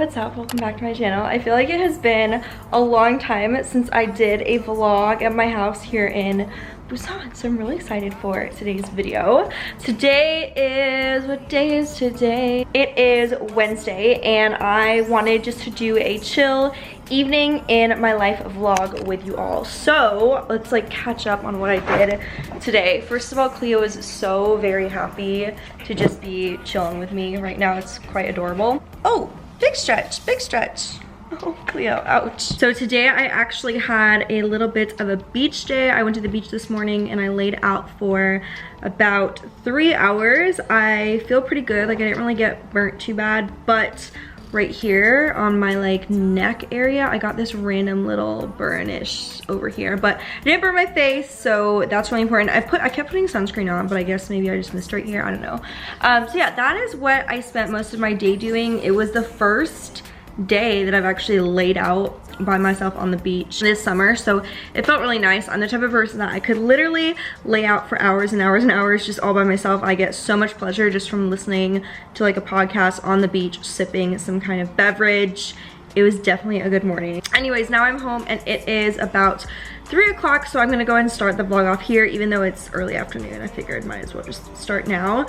what's up? Welcome back to my channel. I feel like it has been a long time since I did a vlog at my house here in Busan, so I'm really excited for today's video. Today is, what day is today? It is Wednesday, and I wanted just to do a chill evening in my life vlog with you all. So let's like catch up on what I did today. First of all, Cleo is so very happy to just be chilling with me right now. It's quite adorable. Oh, big stretch, big stretch. Oh, Cleo, ouch. So today I actually had a little bit of a beach day. I went to the beach this morning and I laid out for about 3 hours. I feel pretty good. Like I didn't really get burnt too bad, but right here on my like neck area, I got this random little burnish over here, but I didn't burn my face, so that's really important. I kept putting sunscreen on, but I guess maybe I just missed right here. I don't know. So yeah, that is what I spent most of my day doing. It was the first day that I've actually laid out by myself on the beach this summer, so it felt really nice. I'm the type of person that I could literally lay out for hours and hours and hours just all by myself. I get so much pleasure just from listening to like a podcast on the beach, sipping some kind of beverage. It was definitely a good morning. Anyways, now I'm home and it is about 3 o'clock, so I'm gonna go ahead and start the vlog off here, even though it's early afternoon. I figured might as well just start now.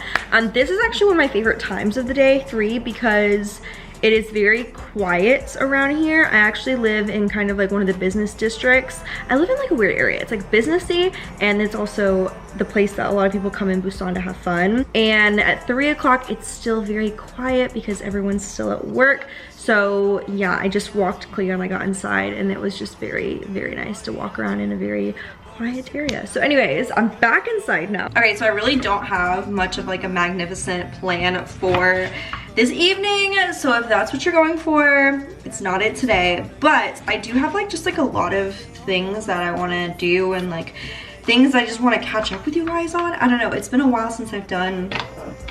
This is actually one of my favorite times of the day, 3, because it is very quiet around here. I actually live in kind of like one of the business districts. I live in like a weird area. It's like businessy, and it's also the place that a lot of people come in Busan to have fun. And at 3 o'clock, it's still very quiet because everyone's still at work. So yeah, I just walked Cleo and I got inside, and it was just very, very nice to walk around in a very quiet area. So anyways, I'm back inside now. All right, so I really don't have much of like a magnificent plan for this evening, so if that's what you're going for, it's not it today. But I do have like just like a lot of things that I want to do, and like things I just want to catch up with you guys on. I don't know, it's been a while since I've done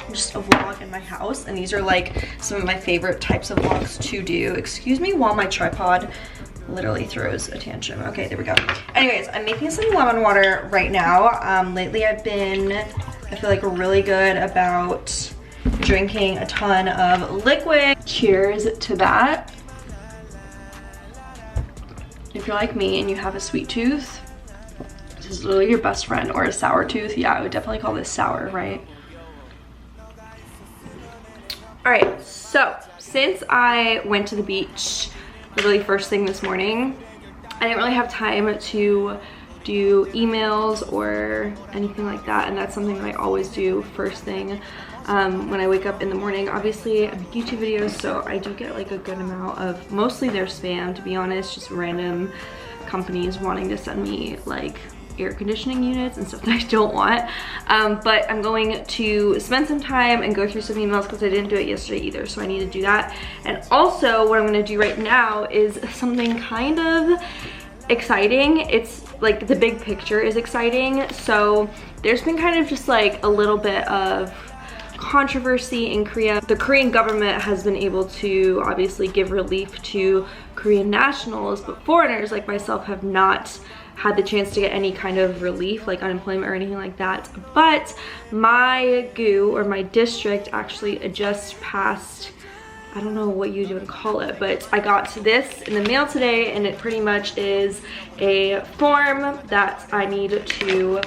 just a vlog in my house, and these are like some of my favorite types of vlogs to do. Excuse me while my tripod literally throws a tantrum. Okay, there we go. Anyways, I'm making some lemon water right now. Lately I feel like really good about drinking a ton of liquid. Cheers to that. If you're like me and you have a sweet tooth, this is literally your best friend. Or a sour tooth. Yeah, I would definitely call this sour, right? All right, so since I went to the beach literally first thing this morning, I didn't really have time to do emails or anything like that, and that's something that I always do first thing when I wake up in the morning. Obviously I make YouTube videos, so I do get like a good amount of, mostly they're spam, to be honest, just random companies wanting to send me like air conditioning units and stuff that I don't want. But I'm going to spend some time and go through some emails because I didn't do it yesterday either, so I need to do that. And also what I'm going to do right now is something kind of exciting. It's like the big picture is exciting. So there's been kind of just like a little bit of controversy in Korea. The Korean government has been able to obviously give relief to Korean nationals, but foreigners like myself have not had the chance to get any kind of relief, like unemployment or anything like that. But my GU, or my district, actually just passed, I don't know what you would call it, but I got this in the mail today, and it pretty much is a form that I need to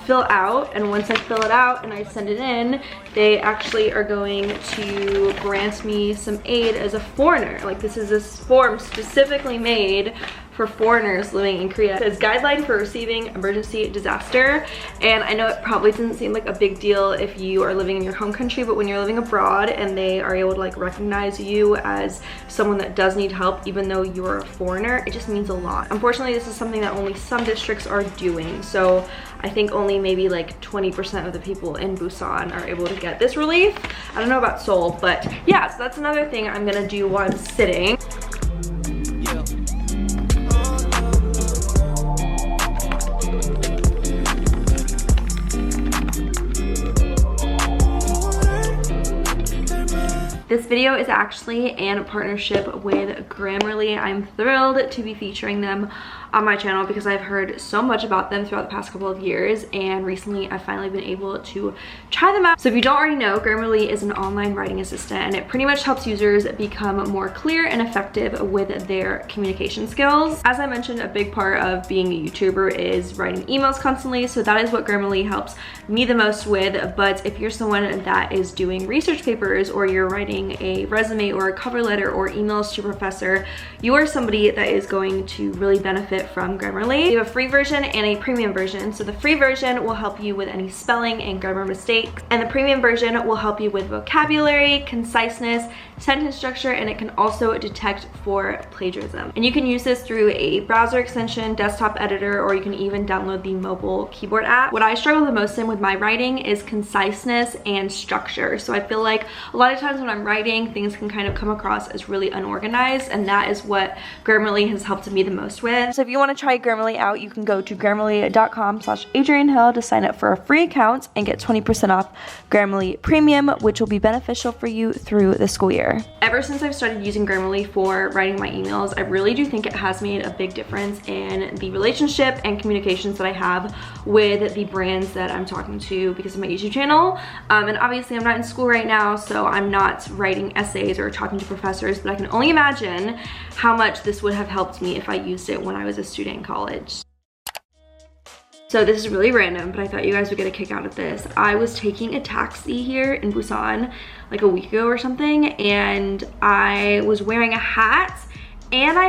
fill out, and once I fill it out and I send it in, they actually are going to grant me some aid as a foreigner. Like, this is this form specifically made for foreigners living in Korea. It says guideline for receiving emergency disaster, and I know it probably doesn't seem like a big deal if you are living in your home country, but when you're living abroad and they are able to like recognize you as someone that does need help even though you're a foreigner, it just means a lot. Unfortunately, this is something that only some districts are doing, so I think only maybe like 20% of the people in Busan are able to get this relief. I don't know about Seoul, but yeah, so that's another thing I'm gonna do while I'm sitting. This video is actually in partnership with Grammarly. I'm thrilled to be featuring them on my channel because I've heard so much about them throughout the past couple of years, and recently I've finally been able to try them out. So if you don't already know, Grammarly is an online writing assistant, and it pretty much helps users become more clear and effective with their communication skills. As I mentioned, a big part of being a YouTuber is writing emails constantly, so that is what Grammarly helps me the most with. But if you're someone that is doing research papers, or you're writing a resume or a cover letter or emails to a professor, you are somebody that is going to really benefit from Grammarly. They have a free version and a premium version. So the free version will help you with any spelling and grammar mistakes, and the premium version will help you with vocabulary, conciseness, sentence structure, and it can also detect for plagiarism. And you can use this through a browser extension, desktop editor, or you can even download the mobile keyboard app. What I struggle the most in with my writing is conciseness and structure. So I feel like a lot of times when I'm writing, things can kind of come across as really unorganized, and that is what Grammarly has helped me the most with. So if you want to try Grammarly out, you can go to grammarly.com/AdrienneHill to sign up for a free account and get 20% off Grammarly Premium, which will be beneficial for you through the school year. Ever since I've started using Grammarly for writing my emails, I really do think it has made a big difference in the relationship and communications that I have with the brands that I'm talking to because of my YouTube channel. And obviously I'm not in school right now, so I'm not writing essays or talking to professors, but I can only imagine how much this would have helped me if I used it when I was a student in college. So this is really random, but I thought you guys would get a kick out of this. I was taking a taxi here in Busan like a week ago or something, and I was wearing a hat, and I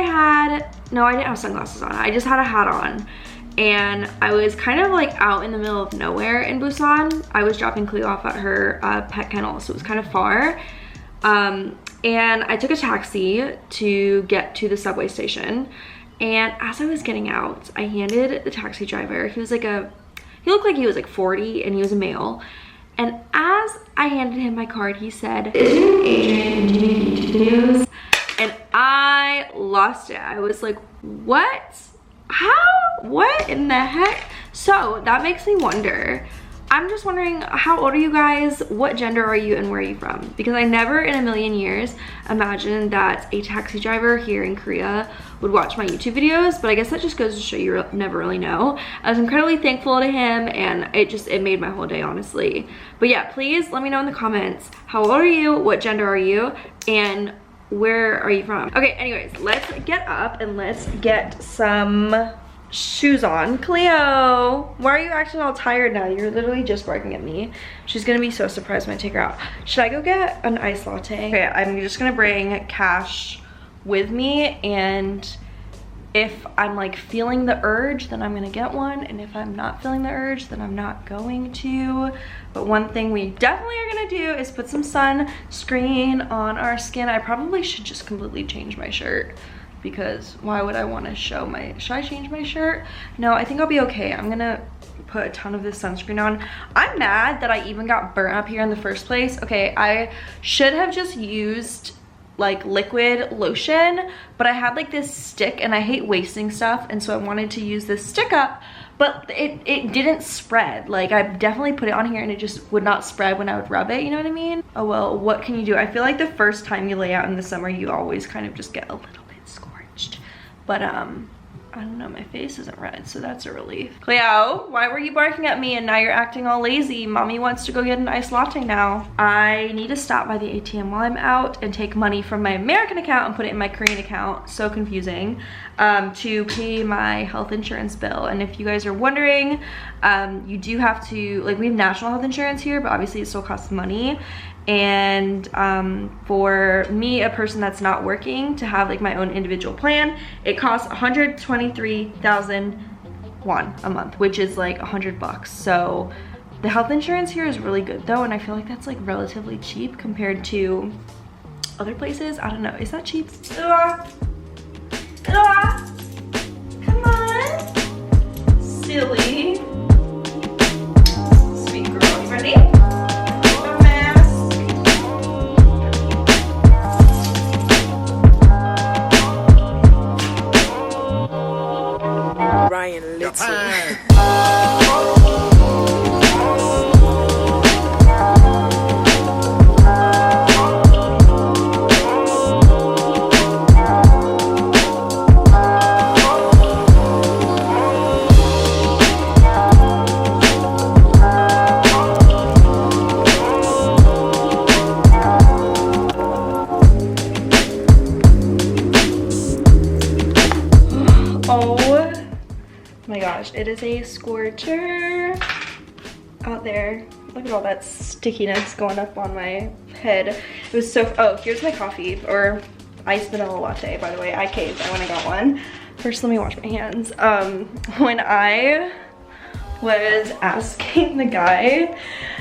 didn't have sunglasses on. I just had a hat on, and I was kind of like out in the middle of nowhere in Busan. I was dropping Cleo off at her pet kennel, so it was kind of far. And I took a taxi to get to the subway station. And as I was getting out, I handed the taxi driver, he looked like he was like 40, and he was a male. And as I handed him my card, he said, "Adrienne, do you make YouTube videos?" And I lost it. I was like, what? How? What in the heck? So that makes me wonder. I'm just wondering, how old are you guys? What gender are you, and where are you from? Because I never in a million years imagined that a taxi driver here in Korea would watch my YouTube videos, but I guess that just goes to show you never really know. I was incredibly thankful to him, and it made my whole day, honestly. But yeah, please let me know in the comments, how old are you, what gender are you, and where are you from? Okay, anyways, let's get up and let's get some shoes on. Cleo, why are you acting all tired now? You're literally just barking at me. She's gonna be so surprised when I take her out. Should I go get an iced latte? Okay, I'm just gonna bring cash with me, and if I'm like feeling the urge, then I'm gonna get one, and if I'm not feeling the urge, then I'm not going to. But one thing we definitely are gonna do is put some sunscreen on our skin. I probably should just completely change my shirt, because why would I want to show should I change my shirt? No, I think I'll be okay. I'm gonna put a ton of this sunscreen on. I'm mad that I even got burnt up here in the first place. Okay, I should have just used like liquid lotion, but I had like this stick, and I hate wasting stuff, and so I wanted to use this stick up, but it didn't spread. Like, I definitely put it on here and it just would not spread when I would rub it, you know what I mean? Oh well, what can you do? I feel like the first time you lay out in the summer, you always kind of just get a little bit scorched. But I don't know, my face isn't red, so that's a relief. Cleo, why were you barking at me and now you're acting all lazy? Mommy wants to go get an iced latte now. I need to stop by the ATM while I'm out and take money from my American account and put it in my Korean account, so confusing, to pay my health insurance bill. And if you guys are wondering, you do have to, like, we have national health insurance here, but obviously it still costs money. And for me, a person that's not working, to have like my own individual plan, it costs 123,000 won a month, which is like 100 bucks. So the health insurance here is really good though, and I feel like that's like relatively cheap compared to other places. I don't know, is that cheap? Come on, silly sweet girl. You ready? Oh my gosh, it is a scorcher out there. Look at all that stickiness going up on my head. It was so, oh, here's my coffee, or iced vanilla latte, by the way. I caved, I went and got one. First, let me wash my hands. When I was asking the guy,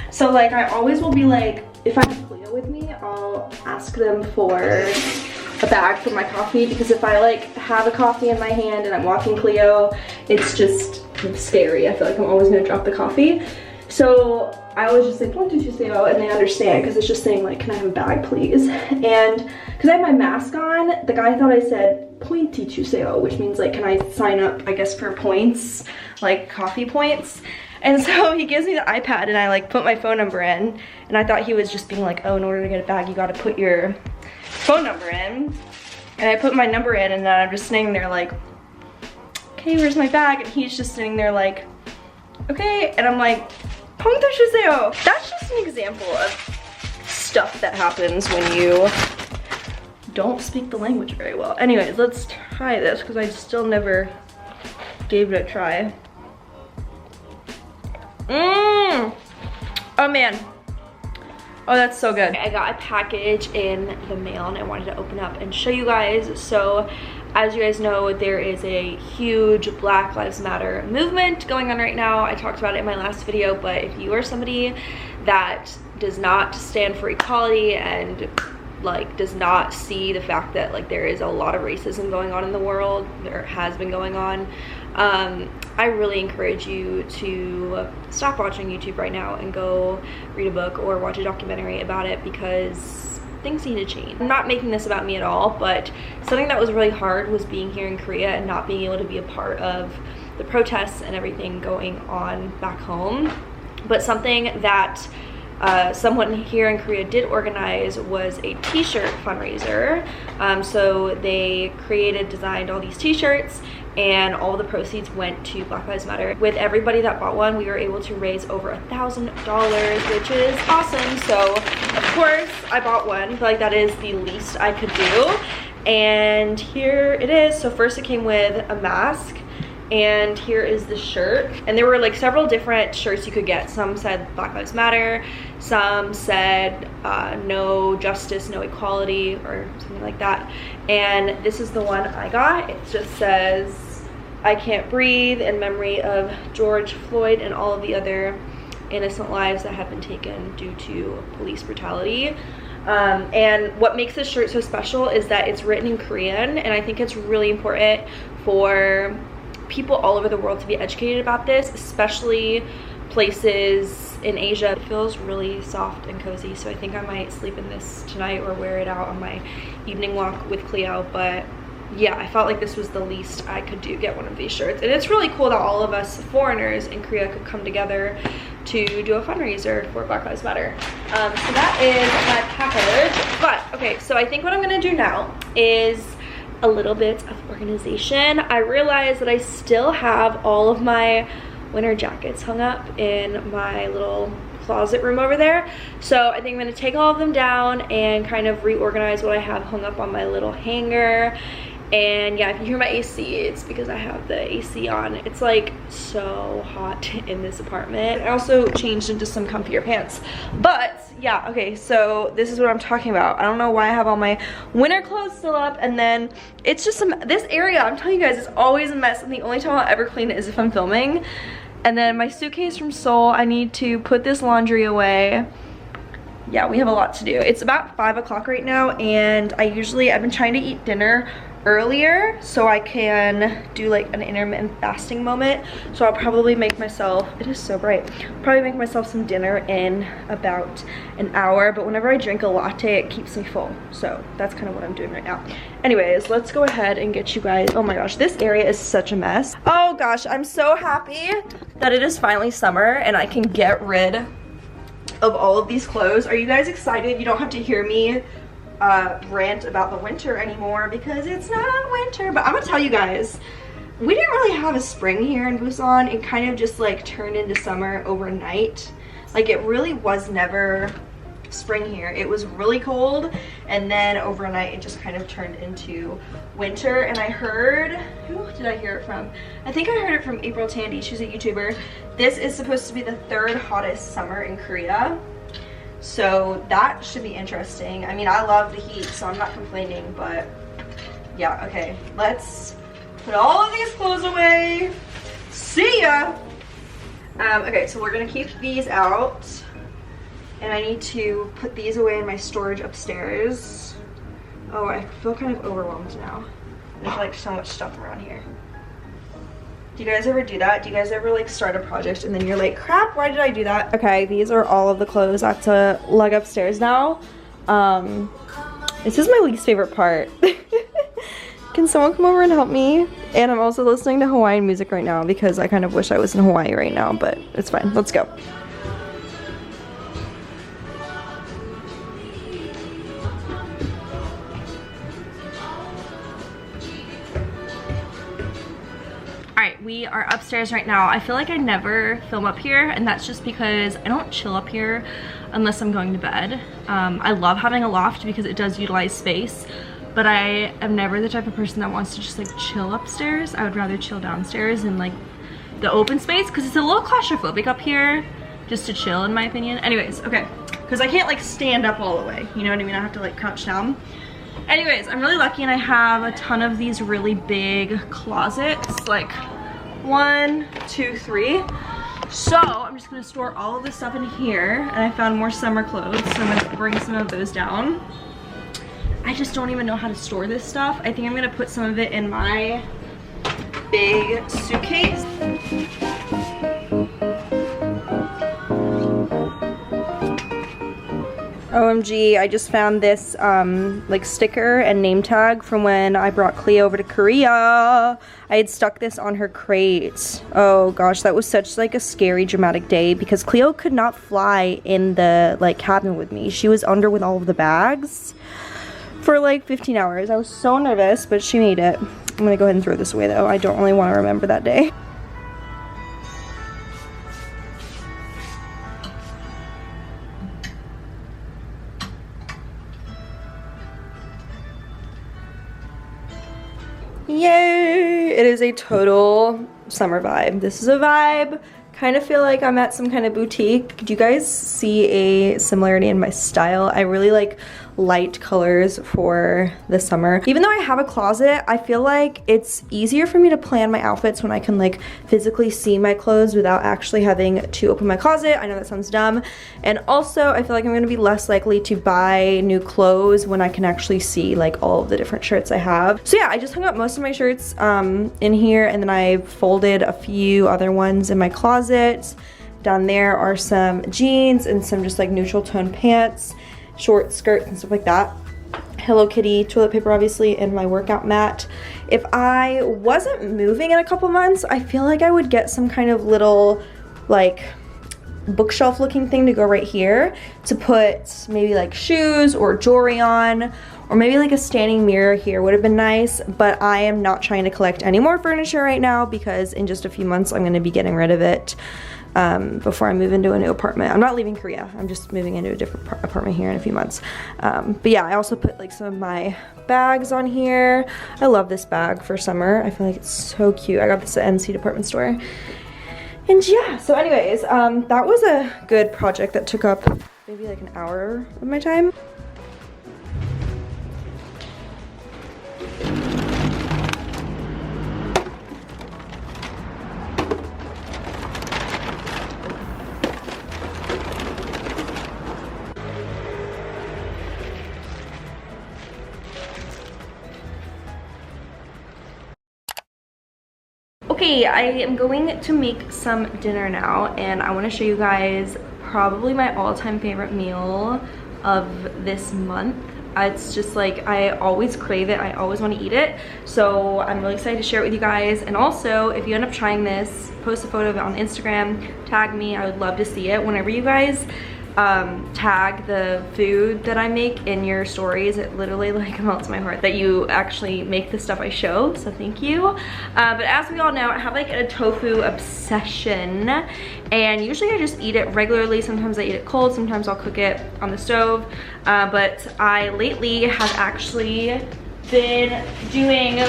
so like I always will be like, if I have Cleo with me, I'll ask them for a bag for my coffee, because if I like have a coffee in my hand and I'm walking Cleo, it's just scary. I feel like I'm always gonna drop the coffee. So I always just say, "Point to and they understand, because it's just saying like, can I have a bag please? And because I have my mask on, the guy thought I said pointy chuseo, which means like, can I sign up, I guess, for points, like coffee points? And so he gives me the iPad and I like put my phone number in, and I thought he was just being like, oh, in order to get a bag, you gotta put your phone number in. And I put my number in, and then I'm just sitting there like, okay, where's my bag? And he's just sitting there like, okay. And I'm like, that's just an example of stuff that happens when you don't speak the language very well. Anyways, let's try this, because I still never gave it a try. Oh man. Oh, that's so good. I got a package in the mail and I wanted to open up and show you guys. So as you guys know, there is a huge Black Lives Matter movement going on right now. I talked about it in my last video, but if you are somebody that does not stand for equality and like does not see the fact that like there is a lot of racism going on in the world, there has been going on, I really encourage you to stop watching YouTube right now and go read a book or watch a documentary about it, because things need to change. I'm not making this about me at all, but something that was really hard was being here in Korea and not being able to be a part of the protests and everything going on back home. But something that someone here in Korea did organize was a t-shirt fundraiser. So they designed all these t-shirts, and all the proceeds went to Black Lives Matter. With everybody that bought one, we were able to raise over $1,000, which is awesome. So of course I bought one. I feel like that is the least I could do. And here it is. So first it came with a mask, and here is the shirt. And there were like several different shirts you could get. Some said Black Lives Matter, some said no justice, no equality, or something like that. And this is the one I got. It just says, I can't breathe, in memory of George Floyd and all of the other innocent lives that have been taken due to police brutality. And what makes this shirt so special is that it's written in Korean, and I think it's really important for people all over the world to be educated about this, especially places in Asia. It feels really soft and cozy, so I think I might sleep in this tonight or wear it out on my evening walk with Cleo. But yeah, I felt like this was the least I could do, get one of these shirts. And it's really cool that all of us foreigners in Korea could come together to do a fundraiser for Black Lives Matter. So that is my package. But okay, so I think what I'm gonna do now is a little bit of organization. I realized that I still have all of my winter jackets hung up in my little closet room over there. So I think I'm gonna take all of them down and kind of reorganize what I have hung up on my little hanger. And yeah, if you hear my AC, it's because I have the AC on. It's like so hot in this apartment. I also changed into some comfier pants. But yeah, okay, so this is what I'm talking about. I don't know why I have all my winter clothes still up, and then it's just this area, I'm telling you guys, is always a mess, and the only time I'll ever clean it is if I'm filming. And then my suitcase from Seoul, I need to put this laundry away. Yeah, we have a lot to do. It's about 5 o'clock right now, and I've been trying to eat dinner earlier so I can do like an intermittent fasting moment. So I'll probably make myself, it is so bright, probably make myself some dinner in about an hour. But whenever I drink a latte, it keeps me full, so that's kind of what I'm doing right now. Anyways, let's go ahead and get you guys, oh my gosh, this area is such a mess. Oh gosh, I'm so happy that it is finally summer and I can get rid of all of these clothes. Are you guys excited? You don't have to hear me rant about the winter anymore, because it's not winter. But I'm gonna tell you guys, we didn't really have a spring here in Busan. It kind of just like turned into summer overnight. Like it really was never spring here. It was really cold, and then overnight it just kind of turned into winter. And I heard, who did I hear it from? I think I heard it from April Tandy. She's a YouTuber. This is supposed to be the 3rd hottest summer in Korea. So that should be interesting. I mean, I love the heat, so I'm not complaining, but yeah, okay. Let's put all of these clothes away. See ya! Okay, so we're gonna keep these out. And I need to put these away in my storage upstairs. Oh, I feel kind of overwhelmed now. There's like so much stuff around here. Do you guys ever do that? Do you guys ever like start a project and then you're like, crap, why did I do that? Okay, these are all of the clothes I have to lug upstairs now. This is my least favorite part. Can someone come over and help me? And I'm also listening to Hawaiian music right now because I kind of wish I was in Hawaii right now, but it's fine. Let's go. Alright, we are upstairs right now. I feel like I never film up here, and that's just because I don't chill up here unless I'm going to bed. I love having a loft because it does utilize space, but I am never the type of person that wants to just like chill upstairs. I would rather chill downstairs in like the open space because it's a little claustrophobic up here just to chill, in my opinion. Anyways, okay, because I can't like stand up all the way, you know what I mean? I have to like crouch down. Anyways, I'm really lucky and I have a ton of these really big closets, like 1, 2, 3. So I'm just gonna store all of this stuff in here, and I found more summer clothes, so I'm gonna bring some of those down. I just don't even know how to store this stuff. I think I'm gonna put some of it in my big suitcase. OMG, I just found this like sticker and name tag from when I brought Cleo over to Korea. I had stuck this on her crate. Oh gosh, that was such like a scary dramatic day because Cleo could not fly in the like cabin with me. She was under with all of the bags for like 15 hours. I was so nervous, but she made it. I'm gonna go ahead and throw this away though. I don't really want to remember that day. Yay! It is a total summer vibe. This is a vibe. Kind of feel like I'm at some kind of boutique. Do you guys see a similarity in my style? I really like light colors for the summer. Even though I have a closet, I feel like it's easier for me to plan my outfits when I can like physically see my clothes without actually having to open my closet. I know that sounds dumb. And also I feel like I'm gonna be less likely to buy new clothes when I can actually see like all of the different shirts I have. So yeah, I just hung up most of my shirts in here, and then I folded a few other ones in my closet. Down there are some jeans and some just like neutral tone pants, short skirts and stuff like that. Hello Kitty toilet paper obviously, and my workout mat. If I wasn't moving in a couple months, I feel like I would get some kind of little like bookshelf looking thing to go right here to put maybe like shoes or jewelry on, or maybe like a standing mirror here would have been nice. But I am not trying to collect any more furniture right now because in just a few months I'm going to be getting rid of it before I move into a new apartment. I'm not leaving Korea, I'm just moving into a different apartment here in a few months. But yeah, I also put like some of my bags on here. I love this bag for summer. I feel like it's so cute. I got this at NC department store. And yeah, so anyways, that was a good project that took up maybe like an hour of my time. Okay, I am going to make some dinner now, and I want to show you guys probably my all-time favorite meal of this month. It's just like, I always crave it, I always want to eat it, so I'm really excited to share it with you guys. And also, if you end up trying this, post a photo of it on Instagram, tag me. I would love to see it. Whenever you guys tag the food that I make in your stories. It literally like melts my heart that you actually make the stuff I show, so thank you. But as we all know, I have like a tofu obsession, and usually I just eat it regularly. Sometimes I eat it cold, sometimes I'll cook it on the stove, but I lately have actually been doing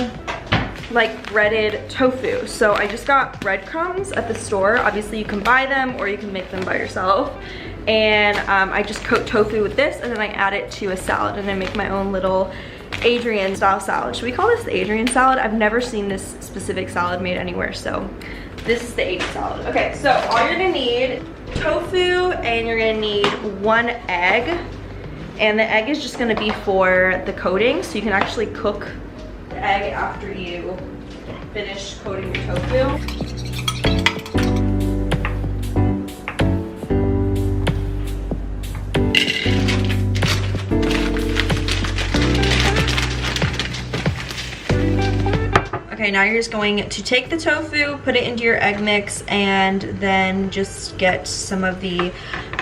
like breaded tofu. So I just got breadcrumbs at the store. Obviously you can buy them or you can make them by yourself. And I just coat tofu with this, and then I add it to a salad, and I make my own little Adrienne style salad. Should we call this the Adrienne salad? I've never seen this specific salad made anywhere, so this is the Adrienne salad. Okay, so all you're gonna need tofu, and you're gonna need 1 egg, and the egg is just gonna be for the coating, so you can actually cook the egg after you finish coating your tofu. Okay, now you're just going to take the tofu, put it into your egg mix, and then just get some of the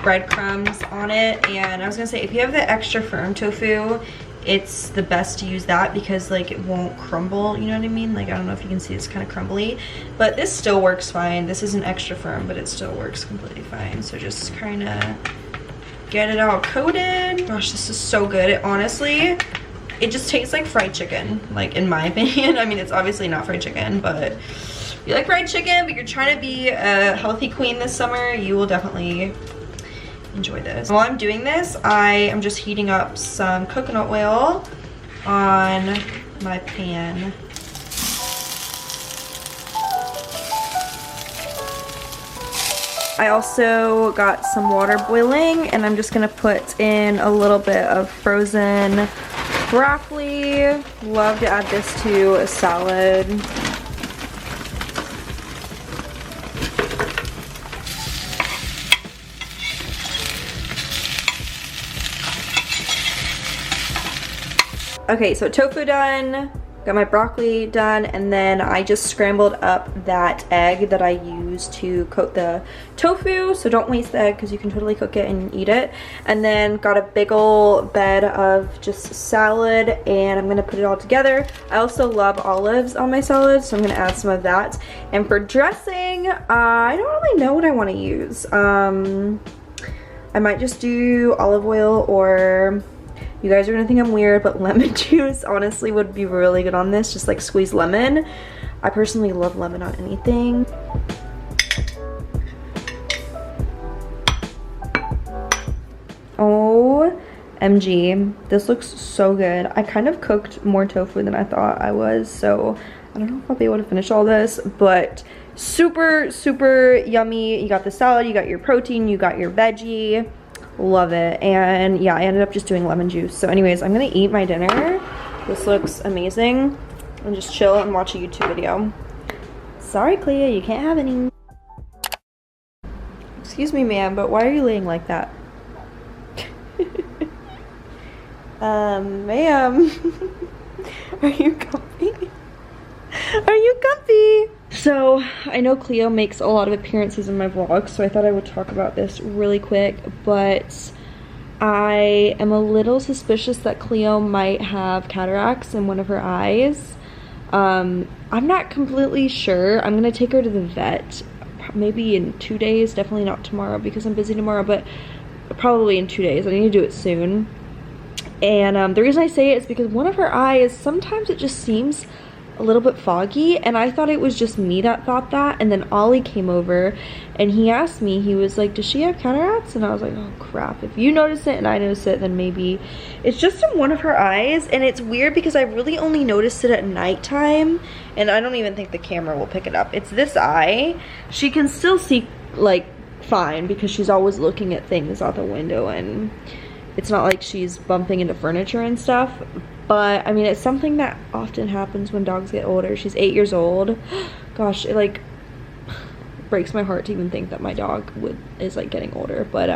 breadcrumbs on it. And I was gonna say, if you have the extra firm tofu, it's the best to use that because like it won't crumble, you know what I mean? Like, I don't know if you can see, it's kind of crumbly, but this still works fine. This isn't extra firm, but it still works completely fine. So just kind of get it all coated. Gosh, this is so good. It honestly, it just tastes like fried chicken, like in my opinion. I mean, it's obviously not fried chicken, but if you like fried chicken, but you're trying to be a healthy queen this summer, you will definitely enjoy this. While I'm doing this, I am just heating up some coconut oil on my pan. I also got some water boiling, and I'm just gonna put in a little bit of frozen broccoli. Love to add this to a salad. Okay, so tofu done, got my broccoli done, and then I just scrambled up that egg that I used to coat the tofu. So don't waste the egg because you can totally cook it and eat it. And then got a big ol' bed of just salad, and I'm gonna put it all together. I also love olives on my salad, so I'm gonna add some of that. And for dressing, I don't really know what I want to use. I might just do olive oil, or you guys are gonna think I'm weird, but lemon juice honestly would be really good on this. Just like squeeze lemon. I personally love lemon on anything. OMG, this looks so good. I kind of cooked more tofu than I thought I was, so I don't know if I'll be able to finish all this, but super, super yummy. You got the salad, you got your protein, you got your veggie. Love it. And yeah, I ended up just doing lemon juice. So anyways, I'm gonna eat my dinner. This looks amazing. And just chill and watch a YouTube video. Sorry, Clea, you can't have any. Excuse me, ma'am, but why are you laying like that? Ma'am. Are you comfy? Are you comfy? So I know Cleo makes a lot of appearances in my vlog, so I thought I would talk about this really quick, but I am a little suspicious that Cleo might have cataracts in one of her eyes. I'm not completely sure. I'm gonna take her to the vet maybe in 2 days, definitely not tomorrow because I'm busy tomorrow, but probably in 2 days. I need to do it soon. And the reason I say it is because one of her eyes, sometimes it just seems a little bit foggy, and I thought it was just me that thought that. And then Ollie came over and he asked me, he was like, does she have cataracts? And I was like, oh crap, if you notice it and I notice it, then maybe it's just in one of her eyes. And it's weird because I really only noticed it at nighttime, and I don't even think the camera will pick it up. It's this eye. She can still see like fine because she's always looking at things out the window, and it's not like she's bumping into furniture and stuff. But I mean, it's something that often happens when dogs get older. She's 8 years old. Gosh, it like breaks my heart to even think that my dog is like getting older. But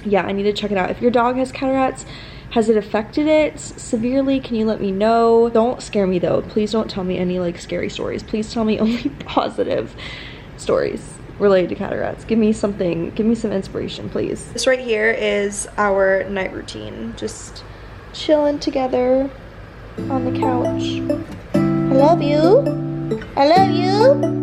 yeah, I need to check it out. If your dog has cataracts, has it affected it severely? Can you let me know? Don't scare me though. Please don't tell me any like scary stories. Please tell me only positive stories. related to cataracts. Give me something, give me some inspiration, please. This right here is our night routine. Just chilling together on the couch. I love you. I love you.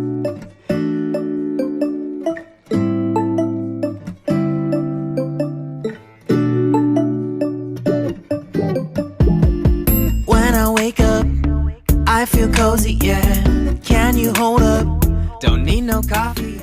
I feel cozy, yeah. Can you hold up? Don't need no coffee.